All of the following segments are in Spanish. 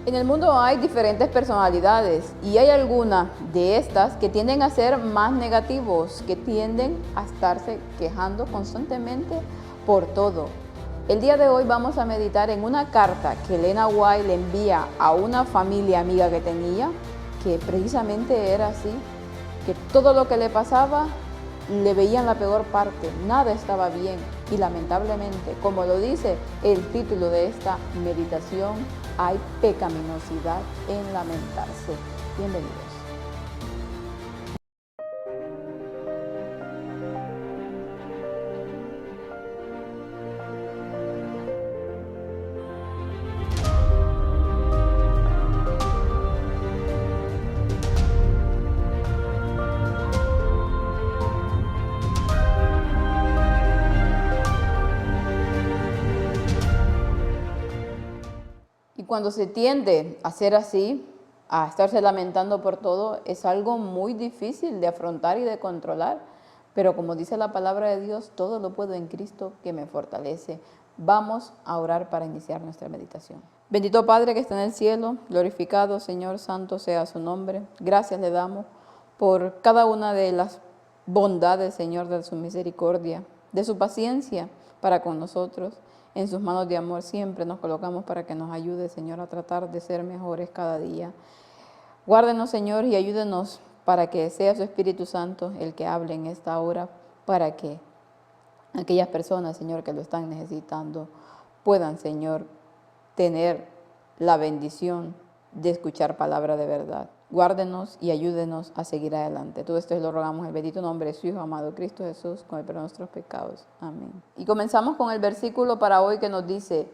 En el mundo hay diferentes personalidades y hay algunas de estas que tienden a ser más negativos, que tienden a estarse quejando constantemente por todo. El día de hoy vamos a meditar en una carta que Elena White le envía a una familia amiga que tenía, que precisamente era así, que todo lo que le pasaba le veían la peor parte, nada estaba bien y lamentablemente, como lo dice el título de esta meditación, hay pecaminosidad en lamentarse. Bienvenidos. Y cuando se tiende a ser así, a estarse lamentando por todo, es algo muy difícil de afrontar y de controlar. Pero como dice la palabra de Dios, todo lo puedo en Cristo que me fortalece. Vamos a orar para iniciar nuestra meditación. Bendito Padre que está en el cielo, glorificado Señor, santo sea su nombre. Gracias le damos por cada una de las bondades, Señor, de su misericordia, de su paciencia para con nosotros. En sus manos de amor siempre nos colocamos para que nos ayude, Señor, a tratar de ser mejores cada día. Guárdenos, Señor, y ayúdenos para que sea su Espíritu Santo el que hable en esta hora, para que aquellas personas, Señor, que lo están necesitando, puedan, Señor, tener la bendición de escuchar palabra de verdad. Guárdenos y ayúdenos a seguir adelante. Todo esto lo rogamos en el bendito nombre de su Hijo amado Cristo Jesús, con el perdón de nuestros pecados. Amén. Y comenzamos con el versículo para hoy que nos dice: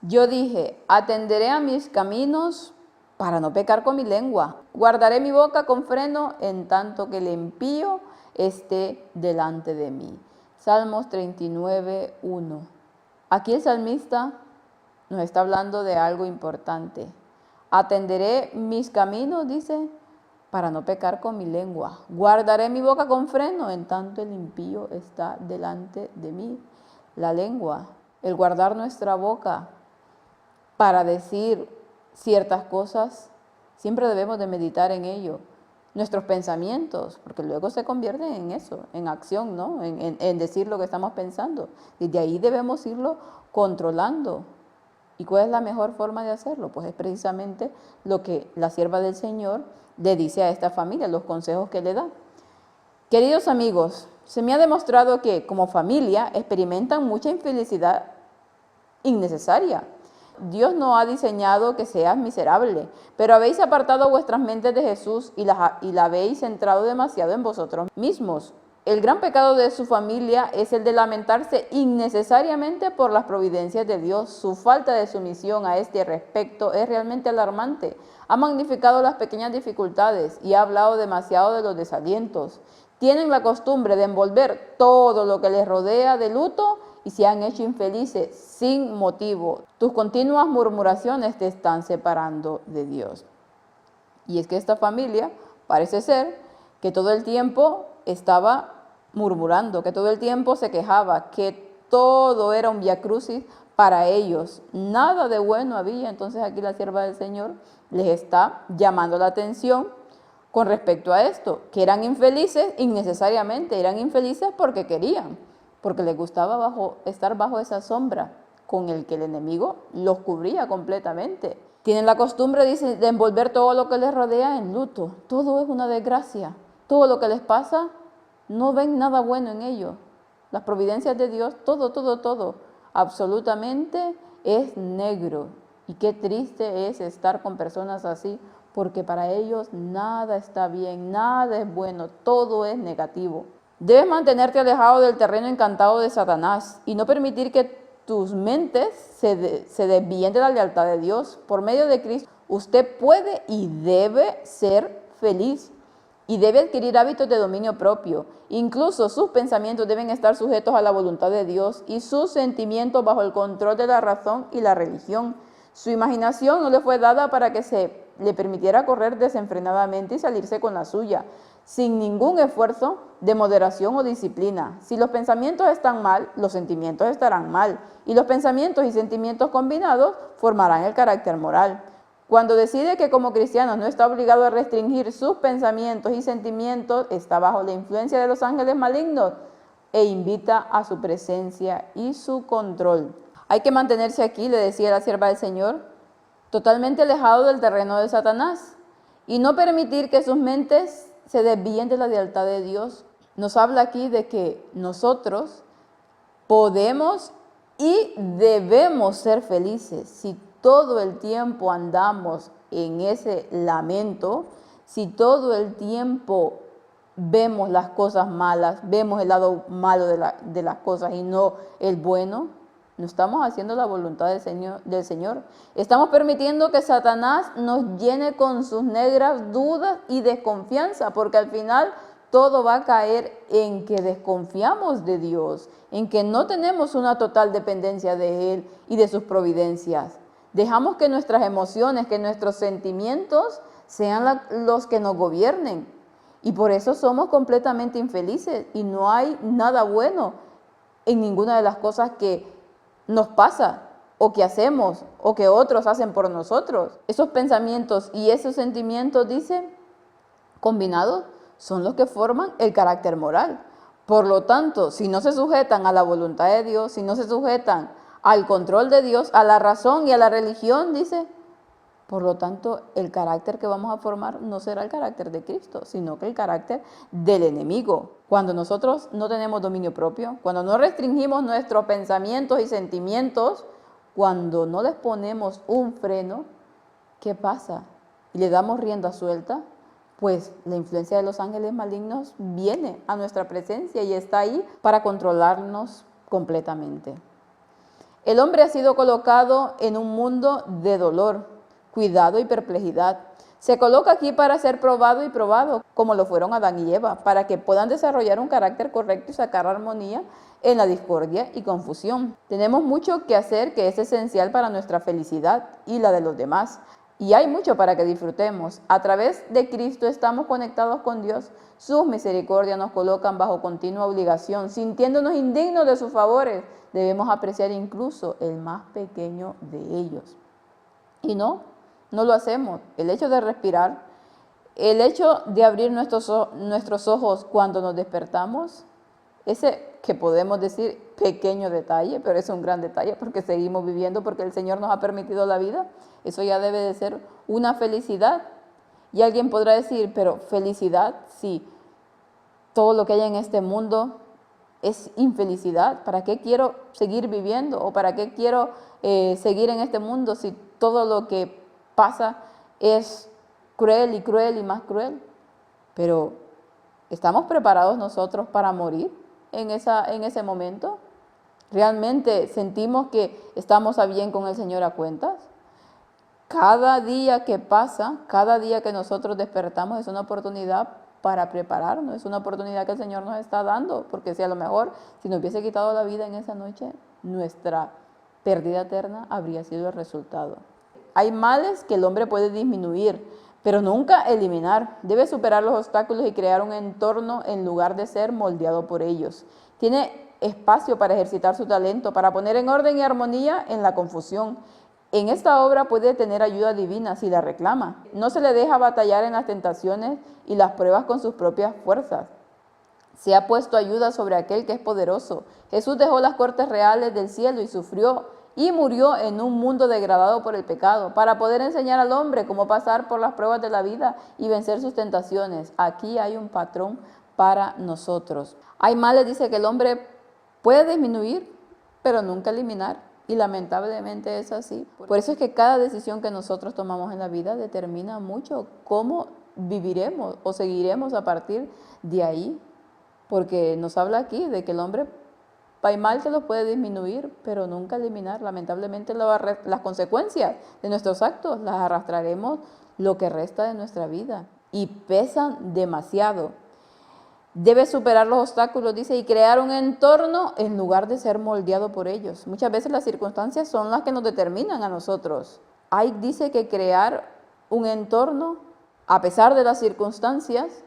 yo dije, atenderé a mis caminos para no pecar con mi lengua. Guardaré mi boca con freno en tanto que el impío esté delante de mí. Salmos 39, 1. Aquí el salmista nos está hablando de algo importante. Atenderé mis caminos, dice, para no pecar con mi lengua. Guardaré mi boca con freno, en tanto el impío está delante de mí. La lengua, el guardar nuestra boca para decir ciertas cosas, siempre debemos de meditar en ello. Nuestros pensamientos, porque luego se convierten en eso, en acción, ¿no? En decir lo que estamos pensando. Y de ahí debemos irlo controlando. ¿Y cuál es la mejor forma de hacerlo? Pues es precisamente lo que la sierva del Señor le dice a esta familia, los consejos que le da. Queridos amigos, se me ha demostrado que como familia experimentan mucha infelicidad innecesaria. Dios no ha diseñado que seas miserable, pero habéis apartado vuestras mentes de Jesús y la habéis centrado demasiado en vosotros mismos. El gran pecado de su familia es el de lamentarse innecesariamente por las providencias de Dios. Su falta de sumisión a este respecto es realmente alarmante. Ha magnificado las pequeñas dificultades y ha hablado demasiado de los desalientos. Tienen la costumbre de envolver todo lo que les rodea de luto y se han hecho infelices sin motivo. Tus continuas murmuraciones te están separando de Dios. Y es que esta familia parece ser que todo el tiempo estaba murmurando, que todo el tiempo se quejaba, que todo era un viacrucis para ellos. Nada de bueno había. Entonces aquí la sierva del Señor les está llamando la atención con respecto a esto, que eran infelices innecesariamente, eran infelices porque querían, porque les gustaba estar bajo esa sombra con el que el enemigo los cubría completamente. Tienen la costumbre, dice, de envolver todo lo que les rodea en luto. Todo es una desgracia. Todo lo que les pasa, no ven nada bueno en ello. Las providencias de Dios, todo, absolutamente es negro. Y qué triste es estar con personas así, porque para ellos nada está bien, nada es bueno, todo es negativo. Debes mantenerte alejado del terreno encantado de Satanás y no permitir que tus mentes se desvíen de la lealtad de Dios. Por medio de Cristo, usted puede y debe ser feliz y debe adquirir hábitos de dominio propio. Incluso sus pensamientos deben estar sujetos a la voluntad de Dios y sus sentimientos bajo el control de la razón y la religión. Su imaginación no le fue dada para que se le permitiera correr desenfrenadamente y salirse con la suya, sin ningún esfuerzo de moderación o disciplina. Si los pensamientos están mal, los sentimientos estarán mal, y los pensamientos y sentimientos combinados formarán el carácter moral. Cuando decide que como cristiano no está obligado a restringir sus pensamientos y sentimientos, está bajo la influencia de los ángeles malignos e invita a su presencia y su control. Hay que mantenerse aquí, le decía la sierva del Señor, totalmente alejado del terreno de Satanás y no permitir que sus mentes se desvíen de la lealtad de Dios. Nos habla aquí de que nosotros podemos y debemos ser felices si todo el tiempo andamos en ese lamento, si todo el tiempo vemos las cosas malas, vemos el lado malo de las cosas y no el bueno, no estamos haciendo la voluntad del Señor. Estamos permitiendo que Satanás nos llene con sus negras dudas y desconfianza, porque al final todo va a caer en que desconfiamos de Dios, en que no tenemos una total dependencia de Él y de sus providencias. Dejamos que nuestras emociones, que nuestros sentimientos sean los que nos gobiernen. Y por eso somos completamente infelices y no hay nada bueno en ninguna de las cosas que nos pasa o que hacemos o que otros hacen por nosotros. Esos pensamientos y esos sentimientos, dice, combinados, son los que forman el carácter moral. Por lo tanto, si no se sujetan a la voluntad de Dios, si no se sujetan al control de Dios, a la razón y a la religión, dice, por lo tanto, el carácter que vamos a formar no será el carácter de Cristo, sino que el carácter del enemigo. Cuando nosotros no tenemos dominio propio, cuando no restringimos nuestros pensamientos y sentimientos, cuando no les ponemos un freno, ¿qué pasa? Y le damos rienda suelta, pues la influencia de los ángeles malignos viene a nuestra presencia y está ahí para controlarnos completamente. El hombre ha sido colocado en un mundo de dolor, cuidado y perplejidad. Se coloca aquí para ser probado y probado, como lo fueron Adán y Eva, para que puedan desarrollar un carácter correcto y sacar armonía en la discordia y confusión. Tenemos mucho que hacer que es esencial para nuestra felicidad y la de los demás. Y hay mucho para que disfrutemos. A través de Cristo estamos conectados con Dios. Sus misericordias nos colocan bajo continua obligación. Sintiéndonos indignos de sus favores, debemos apreciar incluso el más pequeño de ellos. Y no lo hacemos. El hecho de respirar, el hecho de abrir nuestros ojos cuando nos despertamos, ese que podemos decir pequeño detalle, pero es un gran detalle porque seguimos viviendo, porque el Señor nos ha permitido la vida, eso ya debe de ser una felicidad. Y alguien podrá decir, pero felicidad, sí, todo lo que hay en este mundo es infelicidad. ¿Para qué quiero seguir viviendo? ¿O para qué quiero seguir en este mundo si todo lo que pasa es cruel y más cruel? Pero ¿estamos preparados nosotros para morir en ese momento? ¿Realmente sentimos que estamos a bien con el Señor a cuentas? Cada día que pasa, cada día que nosotros despertamos es una oportunidad para prepararnos, es una oportunidad que el Señor nos está dando, porque si a lo mejor, si nos hubiese quitado la vida en esa noche, nuestra pérdida eterna habría sido el resultado. Hay males que el hombre puede disminuir, pero nunca eliminar. Debe superar los obstáculos y crear un entorno en lugar de ser moldeado por ellos. Tiene espacio para ejercitar su talento, para poner en orden y armonía en la confusión. En esta obra puede tener ayuda divina si la reclama. No se le deja batallar en las tentaciones y las pruebas con sus propias fuerzas. Se ha puesto ayuda sobre aquel que es poderoso. Jesús dejó las cortes reales del cielo y sufrió y murió en un mundo degradado por el pecado, para poder enseñar al hombre cómo pasar por las pruebas de la vida y vencer sus tentaciones. Aquí hay un patrón para nosotros. Hay males, dice, que el hombre puede disminuir, pero nunca eliminar. Y lamentablemente es así. Por eso es que cada decisión que nosotros tomamos en la vida determina mucho cómo viviremos o seguiremos a partir de ahí. Porque nos habla aquí de que el hombre, hay mal que los puede disminuir, pero nunca eliminar. Lamentablemente las consecuencias de nuestros actos las arrastraremos lo que resta de nuestra vida. Y pesan demasiado. Debe superar los obstáculos, dice, y crear un entorno en lugar de ser moldeado por ellos. Muchas veces las circunstancias son las que nos determinan a nosotros. Hay, dice, que crear un entorno a pesar de las circunstancias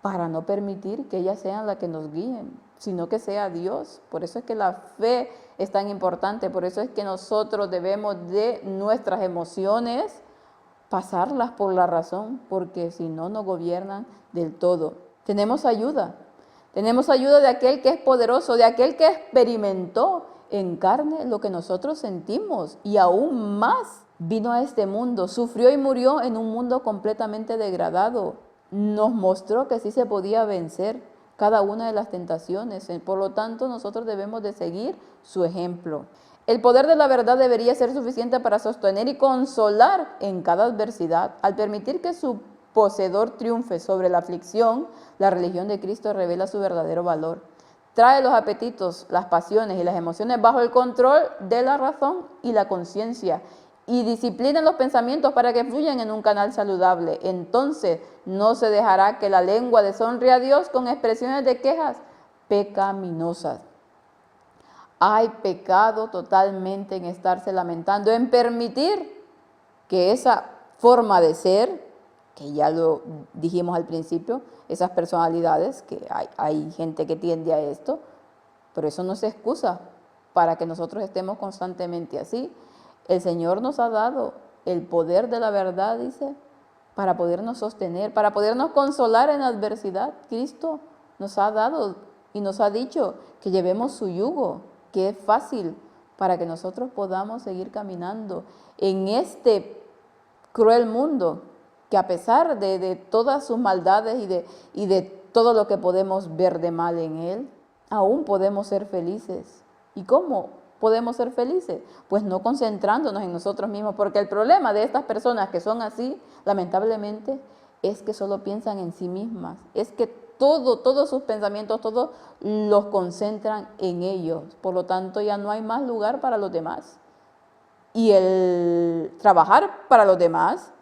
para no permitir que ellas sean las que nos guíen, sino que sea Dios. Por eso es que la fe es tan importante, por eso es que nosotros debemos de nuestras emociones pasarlas por la razón, porque si no nos gobiernan del todo. Tenemos ayuda de aquel que es poderoso, de aquel que experimentó en carne lo que nosotros sentimos y aún más. Vino a este mundo, sufrió y murió en un mundo completamente degradado. Nos mostró que sí se podía vencer cada una de las tentaciones. Por lo tanto, nosotros debemos de seguir su ejemplo. El poder de la verdad debería ser suficiente para sostener y consolar en cada adversidad. Al permitir que su poseedor triunfe sobre la aflicción, la religión de Cristo revela su verdadero valor. Trae los apetitos, las pasiones y las emociones bajo el control de la razón y la conciencia y disciplina los pensamientos para que fluyan en un canal saludable. Entonces no se dejará que la lengua deshonre a Dios con expresiones de quejas pecaminosas. Hay pecado totalmente en estarse lamentando, en permitir que esa forma de ser, que ya lo dijimos al principio, esas personalidades, que hay gente que tiende a esto, pero eso no es excusa para que nosotros estemos constantemente así. El Señor nos ha dado el poder de la verdad, dice, para podernos sostener, para podernos consolar en la adversidad. Cristo nos ha dado y nos ha dicho que llevemos su yugo, que es fácil para que nosotros podamos seguir caminando en este cruel mundo, que a pesar de todas sus maldades y de todo lo que podemos ver de mal en él, aún podemos ser felices. ¿Y cómo podemos ser felices? Pues no concentrándonos en nosotros mismos, porque el problema de estas personas que son así, lamentablemente, es que solo piensan en sí mismas, es que todos sus pensamientos, todos los concentran en ellos, por lo tanto ya no hay más lugar para los demás. Y el trabajar para los demás,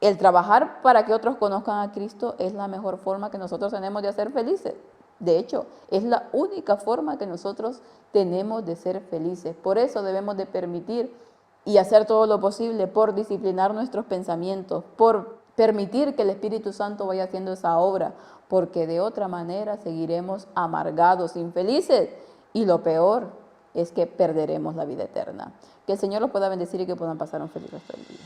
el trabajar para que otros conozcan a Cristo es la mejor forma que nosotros tenemos de ser felices. De hecho, es la única forma que nosotros tenemos de ser felices. Por eso debemos de permitir y hacer todo lo posible por disciplinar nuestros pensamientos, por permitir que el Espíritu Santo vaya haciendo esa obra, porque de otra manera seguiremos amargados, infelices, y lo peor es que perderemos la vida eterna. Que el Señor los pueda bendecir y que puedan pasar un feliz resto del día.